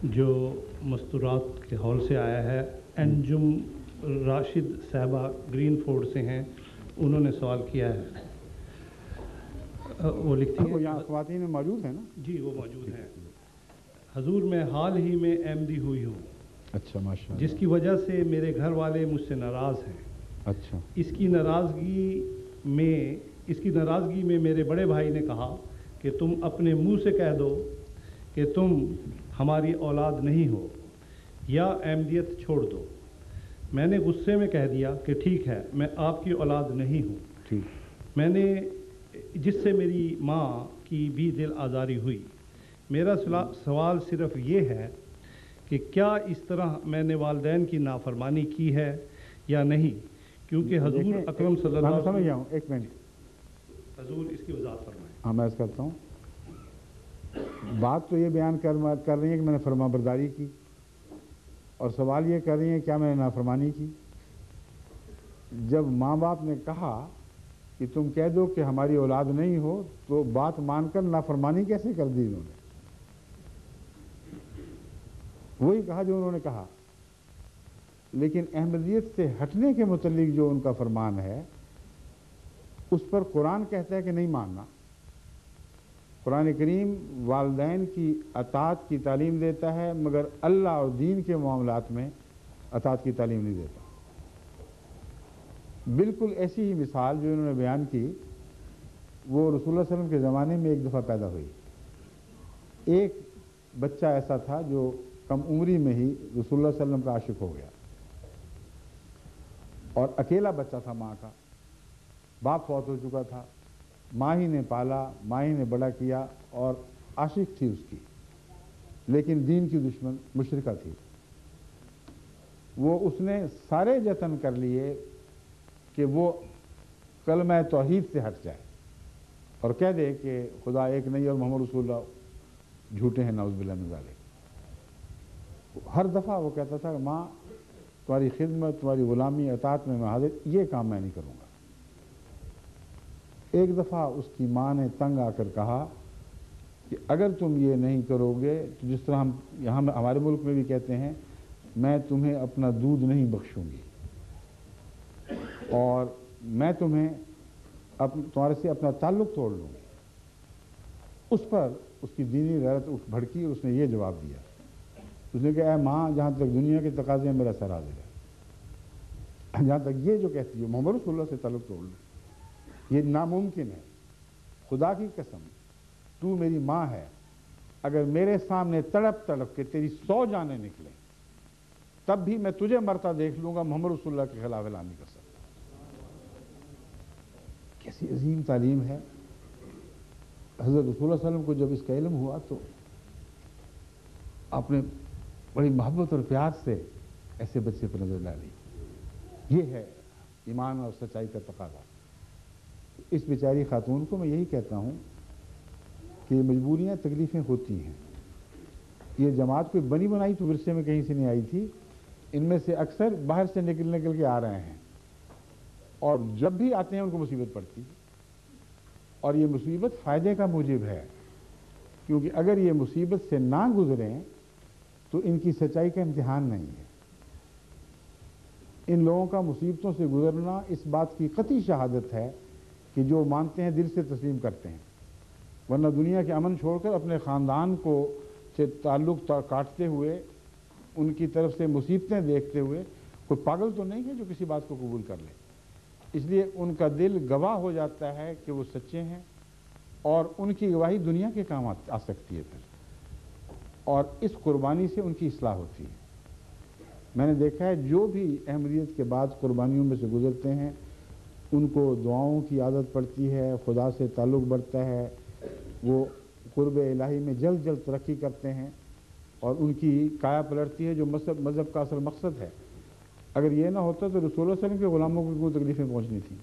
جو مستورات کے ہال سے آیا ہے، انجم راشد صاحبہ گرین فورڈ سے ہیں، انہوں نے سوال کیا ہے۔ وہ لکھتی ہیں، وہ یہاں خواتین میں موجود ہیں نا؟ جی وہ موجود ہیں۔ حضور، میں حال ہی میں احمدی ہوئی ہوں۔ اچھا، ماشاء اللہ۔ جس کی وجہ سے میرے گھر والے مجھ سے ناراض ہیں۔ اچھا۔ اس کی ناراضگی میں میرے بڑے بھائی نے کہا کہ تم اپنے منہ سے کہہ دو کہ تم ہماری اولاد نہیں ہو یا احمدیت چھوڑ دو۔ میں نے غصے میں کہہ دیا کہ ٹھیک ہے، میں آپ کی اولاد نہیں ہوں۔ ٹھیک۔ میں نے جس سے میری ماں کی بھی دل آزاری ہوئی۔ میرا سوال صرف یہ ہے کہ کیا اس طرح میں نے والدین کی نافرمانی کی ہے یا نہیں، کیونکہ حضور اکرم صلی اللہ علیہ وسلم... سمجھ گیا ہوں، ایک منٹ حضور اس کی وضاحت فرمائیں۔ ہاں، میں عرض کرتا ہوں، بات تو یہ بیان کر رہی ہیں کہ میں نے فرما برداری کی، اور سوال یہ کر رہی ہیں کیا میں نے نافرمانی کی۔ جب ماں باپ نے کہا کہ تم کہہ دو کہ ہماری اولاد نہیں ہو، تو بات مان کر نافرمانی کیسے کر دی انہوں نے؟ وہی کہا جو انہوں نے کہا، لیکن احمدیت سے ہٹنے کے متعلق جو ان کا فرمان ہے، اس پر قرآن کہتا ہے کہ نہیں ماننا۔ قرآن کریم والدین کی اطاعت کی تعلیم دیتا ہے، مگر اللہ اور دین کے معاملات میں اطاعت کی تعلیم نہیں دیتا۔ بالکل ایسی ہی مثال جو انہوں نے بیان کی، وہ رسول اللہ صلی اللہ علیہ وسلم کے زمانے میں ایک دفعہ پیدا ہوئی۔ ایک بچہ ایسا تھا جو کم عمری میں ہی رسول اللہ صلی اللہ علیہ وسلم کا عاشق ہو گیا، اور اکیلا بچہ تھا ماں کا، باپ فوت ہو چکا تھا، ماں ہی نے پالا، ماں ہی نے بڑا کیا، اور عاشق تھی اس کی، لیکن دین کی دشمن مشرکہ تھی۔ وہ اس نے سارے جتن کر لیے کہ وہ کلمہ توحید سے ہٹ جائے اور کہہ دے کہ خدا ایک نہیں اور محمد رسول اللہ جھوٹے ہیں، نعوذ باللہ من ذالک۔ ہر دفعہ وہ کہتا تھا کہ ماں تمہاری خدمت، تمہاری غلامی، اطاعت میں حاضر، یہ کام میں نہیں کروں گا۔ ایک دفعہ اس کی ماں نے تنگ آ کر کہا کہ اگر تم یہ نہیں کرو گے تو جس طرح ہم یہاں ہمارے ملک میں بھی کہتے ہیں، میں تمہیں اپنا دودھ نہیں بخشوں گی، اور میں تمہارے سے اپنا تعلق توڑ لوں گی۔ اس پر اس کی دینی غیرت اٹھ بھڑکی اور اس نے یہ جواب دیا، اس نے کہا اے ماں، جہاں تک دنیا کے تقاضے ہیں میرا سر حاضر ہے، جہاں تک یہ جو کہتی ہے محمد رسول اللہ سے تعلق توڑ لوں، یہ ناممکن ہے۔ خدا کی قسم، تو میری ماں ہے، اگر میرے سامنے تڑپ تڑپ کے تیری 100 جانیں نکلیں تب بھی میں تجھے مرتا دیکھ لوں گا، محمد رسول اللہ کے خلاف اعلان نہیں کر سکتا۔ کیسی عظیم تعلیم ہے۔ حضرت رسول اللہ صلی اللہ علیہ وسلم کو جب اس کا علم ہوا تو آپ نے بڑی محبت اور پیار سے ایسے بچے پر نظر ڈالی۔ یہ ہے ایمان اور سچائی کا تقاضا۔ اس بیچاری خاتون کو میں یہی کہتا ہوں کہ مجبوریاں، تکلیفیں ہوتی ہیں۔ یہ جماعت کوئی بنی بنائی تو ورثے میں کہیں سے نہیں آئی تھی، ان میں سے اکثر باہر سے نکل کے آ رہے ہیں، اور جب بھی آتے ہیں ان کو مصیبت پڑتی ہے، اور یہ مصیبت فائدے کا موجب ہے، کیونکہ اگر یہ مصیبت سے نہ گزریں تو ان کی سچائی کا امتحان نہیں ہے۔ ان لوگوں کا مصیبتوں سے گزرنا اس بات کی قطعی شہادت ہے کہ جو مانتے ہیں دل سے تسلیم کرتے ہیں، ورنہ دنیا کے امن چھوڑ کر اپنے خاندان کو سے تعلق کاٹتے ہوئے، ان کی طرف سے مصیبتیں دیکھتے ہوئے کوئی پاگل تو نہیں ہے جو کسی بات کو قبول کر لے۔ اس لیے ان کا دل گواہ ہو جاتا ہے کہ وہ سچے ہیں، اور ان کی گواہی دنیا کے کام آ سکتی ہے پھر، اور اس قربانی سے ان کی اصلاح ہوتی ہے۔ میں نے دیکھا ہے جو بھی احمدیت کے بعد قربانیوں میں سے گزرتے ہیں، ان کو دعاؤں کی عادت پڑتی ہے، خدا سے تعلق بڑھتا ہے، وہ قرب الہی میں جلد جلد ترقی کرتے ہیں، اور ان کی کایا پلٹتی ہے جو مذہب کا اصل مقصد ہے۔ اگر یہ نہ ہوتا تو رسول اللہ صلی اللہ علیہ وسلم کے غلاموں کو کوئی تکلیفیں پہنچنی تھیں،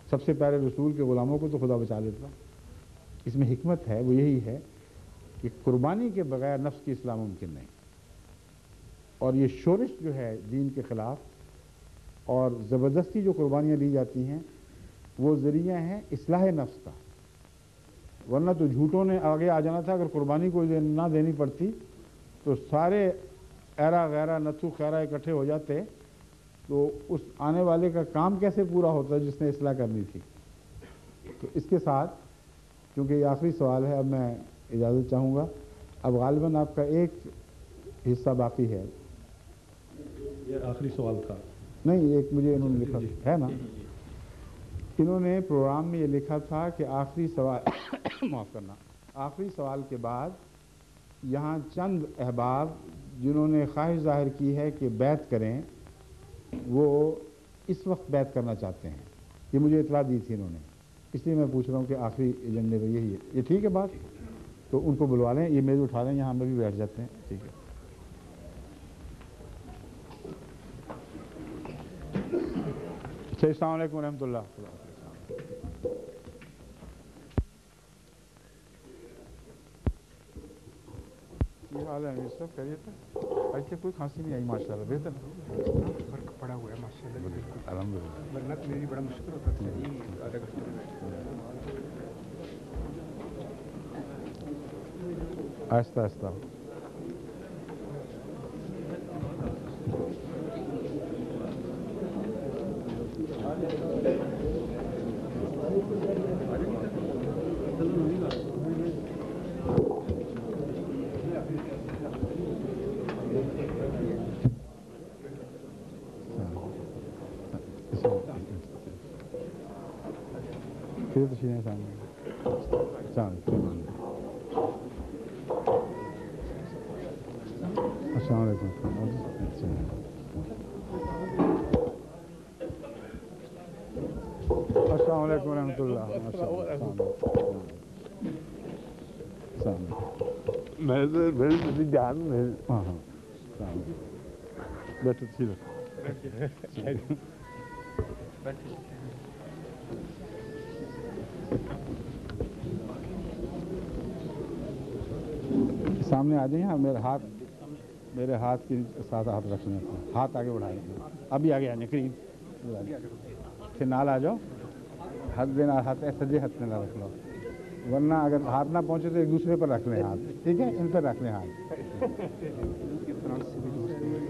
سب سے پہلے رسول کے غلاموں کو تو خدا بچا لیتا۔ اس میں حکمت ہے، وہ یہی ہے کہ قربانی کے بغیر نفس کی اصلاح ممکن نہیں، اور یہ شورش جو ہے دین کے خلاف اور زبردستی جو قربانیاں لی جاتی ہیں، وہ ذریعہ ہیں اصلاح نفس کا، ورنہ تو جھوٹوں نے آگے آ جانا تھا۔ اگر قربانی کو نہ دینی پڑتی تو سارے ایرا غیرہ نتھو خیرہ اکٹھے ہو جاتے تو اس آنے والے کا کام کیسے پورا ہوتا جس نے اصلاح کرنی تھی. تو اس کے ساتھ چونکہ یہ آخری سوال ہے اب میں اجازت چاہوں گا. اب غالباً آپ کا ایک حصہ باقی ہے. یہ آخری سوال تھا. نہیں، ایک مجھے انہوں نے لکھا ہے نا، انہوں نے پروگرام میں یہ لکھا تھا کہ آخری سوال معاف کرنا، آخری سوال کے بعد یہاں چند احباب جنہوں نے خواہش ظاہر کی ہے کہ بیعت کریں وہ اس وقت بیعت کرنا چاہتے ہیں. یہ مجھے اطلاع دی تھی انہوں نے، اس لیے میں پوچھ رہا ہوں کہ آخری ایجنڈے میں یہی ہے. یہ ٹھیک ہے بات؟ تو ان کو بلوا لیں، یہ میز اٹھا لیں، یہاں ہم بھی بیٹھ جاتے ہیں. ٹھیک ہے. السلام علیکم ورحمۃ اللہ. یہ حال ہے امیر صاحب، خیریت ہے؟ آج تک کوئی کھانسی نہیں آئی ماشاء اللہ. بہتر فرق پڑا ہوا ہے ماشاء اللہ. الحمد للہ. ورنہ تو میری بڑا مشکل ہوتا تھا جی آدھا گھنٹے میں. آہستہ آہستہ. پھر تو شیریں سامنے. السلام علیکم. السلام علیکم ورحمۃ اللہ. ہاں ہاں بیٹھے سامنے آ جائیں. میرے ہاتھ کے ساتھ ہاتھ رکھنے، ہاتھ آگے بڑھائیں. ابھی آگے آنے قریب پھر نال آ جاؤ. ہاتھ دینا، ہاتھ سجے ہاتھ میں نہ رکھ لو، ورنہ اگر ہاتھ نہ پہنچے تو ایک دوسرے پر رکھ لیں ہاتھ. ٹھیک ہے، ان پر رکھ لیں ہاتھ.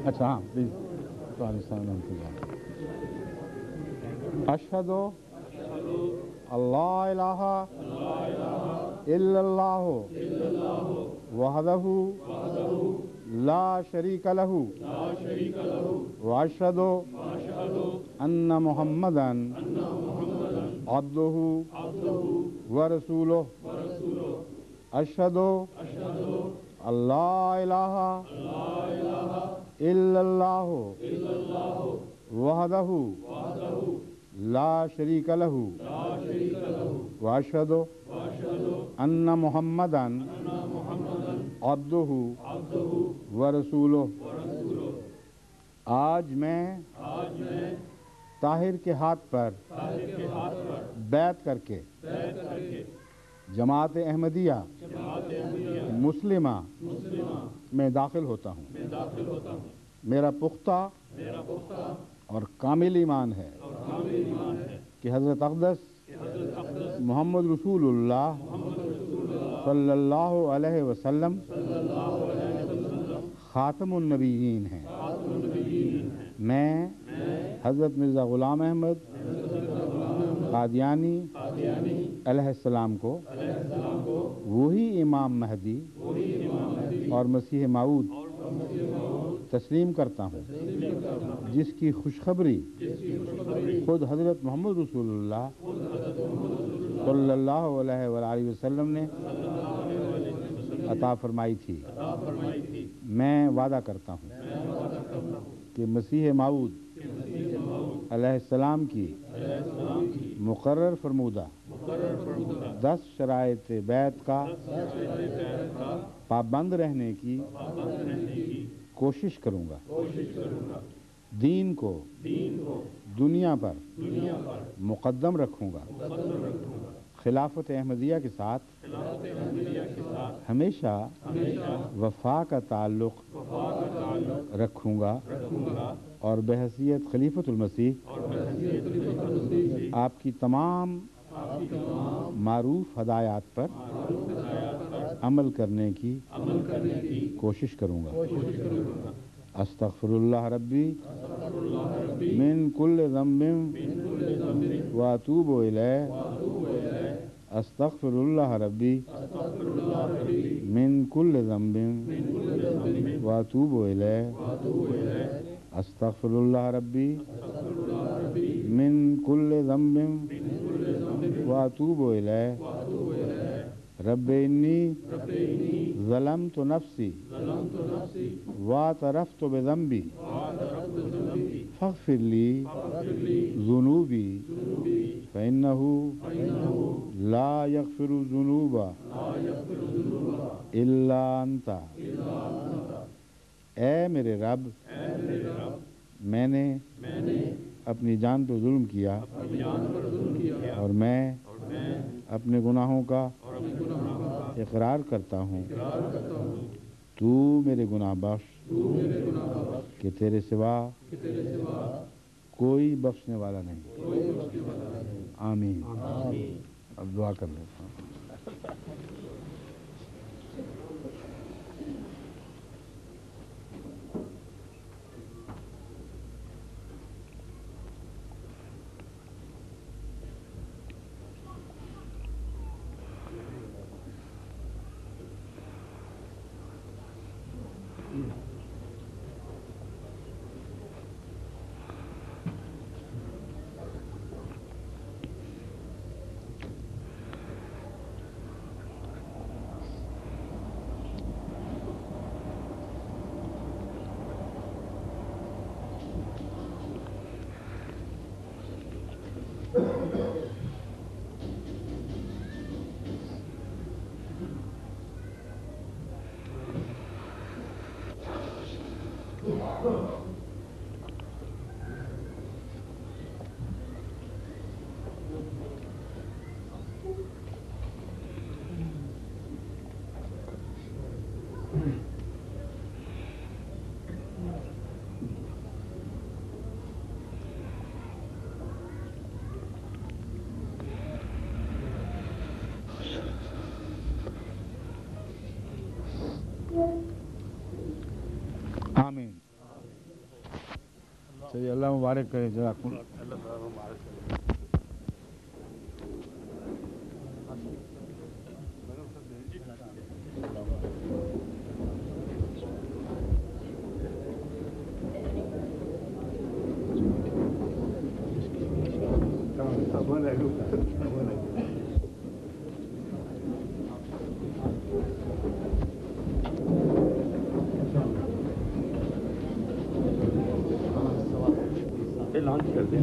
اچھا ہاں پلیز. تو اشہد اللہ الہ الا اللہ وحدہ لا شریک لہ واشہد ان محمدا عبدہ ورسولہ. اشہد اللہ الہ الا اللہ وحدہ لا شریک لہ واشہد ان محمدا عبدہ ورسولہ. آج میں طاہر کے ہاتھ پر بیعت کر کے جماعت احمدیہ مسلمہ میں داخل ہوتا ہوں. میرا پختہ اور کامل ایمان ہے کہ حضرت اقدس محمد رسول اللہ صلی اللہ علیہ وسلم خاتم النبیین ہیں. میں حضرت مرزا غلام احمد قادیانی علیہ السلام کو وہی امام مہدی اور مسیح موعود تسلیم کرتا ہوں جس کی خوشخبری خود حضرت محمد رسول اللہ صلی اللہ علیہ وآلہ وسلم نے عطا فرمائی تھی. میں وعدہ کرتا ہوں کہ مسیح موعود علیہ السلام کی مقرر فرمودہ 10 شرائط بیعت کا پابند رہنے کی کوشش کروں گا. دین کو دنیا پر مقدم رکھوں گا. خلافت احمدیہ کے ساتھ ہمیشہ وفا کا تعلق رکھوں گا اور بحیثیت خلیفۃ المسیح آپ کی تمام معروف ہدایات پر عمل کرنے کی کوشش کروں گا استغفر اللہ ربی من کل ذنب واتوب الیہ استغفر اللہ ربی من کل ذنب واتوب الیہ استغفر اللہ ربی من کل ذنب واتوب الیہ رب انی ظلمت نفسی واعترفت بذنبی فاغفر لی ذنوبی فإنہ لا یغفر الذنوب الا انت اے میرے رب میں نے اپنی جان پر ظلم کیا اور میں اپنے گناہوں کا اقرار کرتا ہوں تو میرے گناہ بخش کہ تیرے سوا کوئی بخشنے والا نہیں آمین اب دعا کر لیتا ہوں آمین چلیے اللہ مبارک کرے جزاکم لانچ کر دیں